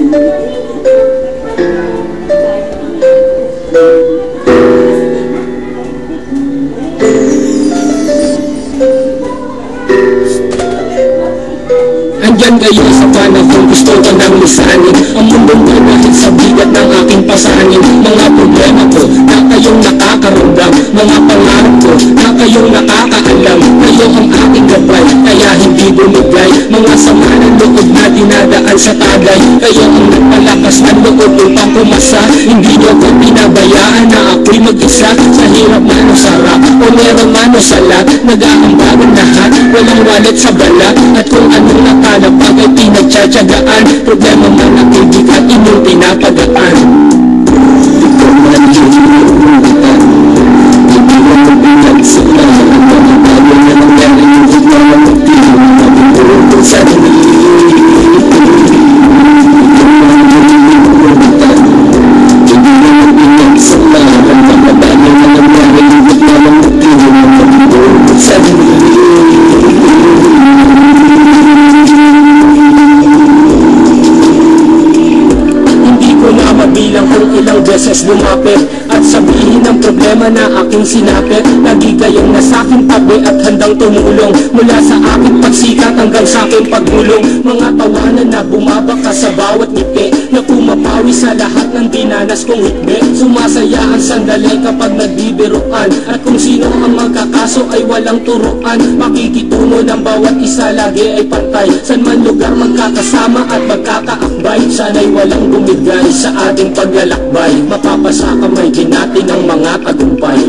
Andyan kayo sa panahon, gusto ko nang lisanin ang mundong ko dahil sa bigat ng aking pasanin. Mga problema ko na kayong nakakaramdam, mga pangarap ko na kayong nakakaalam. Kayo ang aking gabay, kaya hindi bumigay. Mga sama ng loob na dinadaan sa tagay, kayo ang nagpalakas ng loob upang pumasa. Hindi nyo ko pinabayaan na ako'y mag-isa. Sa hirap man o sarap, o meron man o salat, nag-aambagan lahat, walang walit sa balat. At kung anong nakalapag ay pinagtsatsagaan, problema man ang ibigat inyong pinapagaan. Di ko man hinuulitan, hindi ko mabigat sa lahat ng mga bago na nangyari. Hindi ko mamagpili, mabibulong sa sarili. Di ko man hinuulitan, hindi ko mabigat sa lahat ng mga bago na nangyari. Hindi ko mamagpili, mabibulong sa sarili. Bilang kung ilang beses lumapit at sabihin ang problema na aking sinapit. Lagi kayong nasa aking tabi at handang tumulong, mula sa aking pagsikat hanggang sa aking pagulong. Mga tawanan na bumabaka sa bawat ngiti, na pumapawi sa lahat ng dinanas kong hikbi. Sumasaya ang sandali kapag nagbibiruan, at kung sino ang magkakaso ay walang turuan. Makikitungo ng bawat isa lagi ay pantay, san man lugar magkakasama at magkakaakbay. Sana'y walang bumigay sa ating paglalakbay, mapapasa kamay din natin ang mga tagumpay.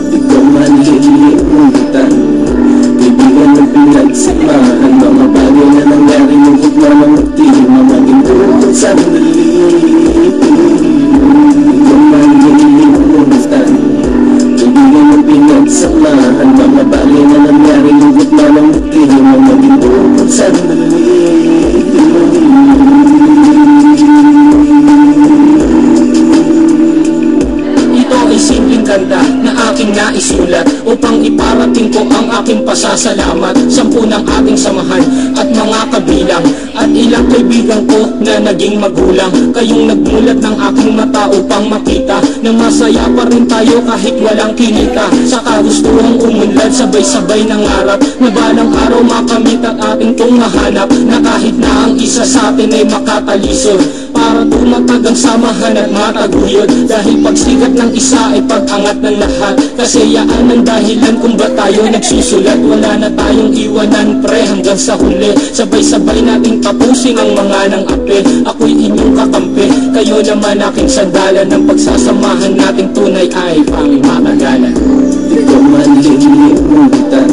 Di ko man hiniulitan, kaibigan na pinagsamahan, mga bagay na nangyari ng higla ng magtili, mamaging tulong sa sandali. Di ko man hiniulitan, kaibigan na pinagsamahan, mga bagay na nangyari ng higla ng magtili, mamaging tulong sa sandali. Simpleng kanta na aking naisulat upang iparating ko ang aking pasasalamat. 10 ng ating samahan at mga kabilang, at ilang kaibigan ko na naging magulang. Kayong nagmulat ng aking mata upang makita na masaya pa rin tayo kahit walang kinita. Sa kagustuhang umunlad, sabay-sabay nangarap na balang araw makamit at ating tunghahanap, na kahit na ang isa sa atin ay makatalisod, para tumatag ang samahan at mataguyod. Dahil pagsikat ng isa ay pag-angat ng lahat, kasayaan ang dahilan kung ba tayo nagsusulat. Wala na tayong iwanan pre hanggang sa huli, sabay-sabay nating tapusin ang mga ng ape. Ako'y inyong kakampi, kayo naman aking sandalan. Ng pagsasamahan nating tunay ay pangmatagalan. Di ko man hiniulitan,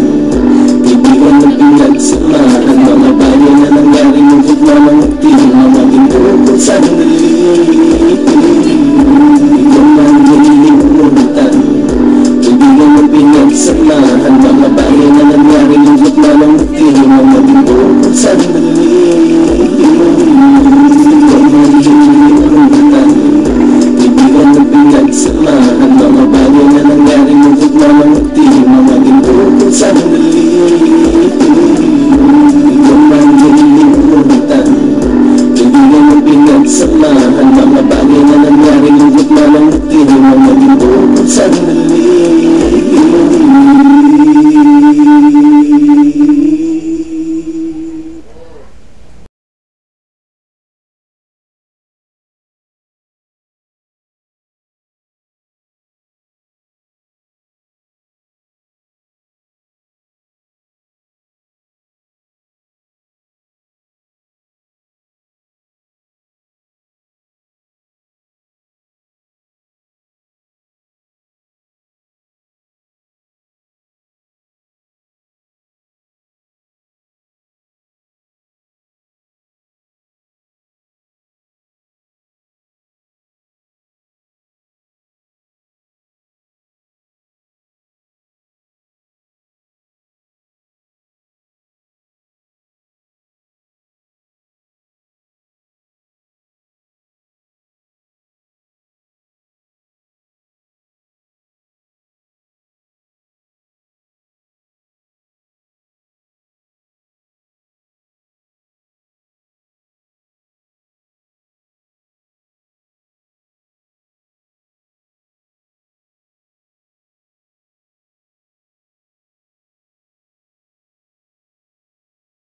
kaibigan na pinagsamahan, mga bagay na nangyari ng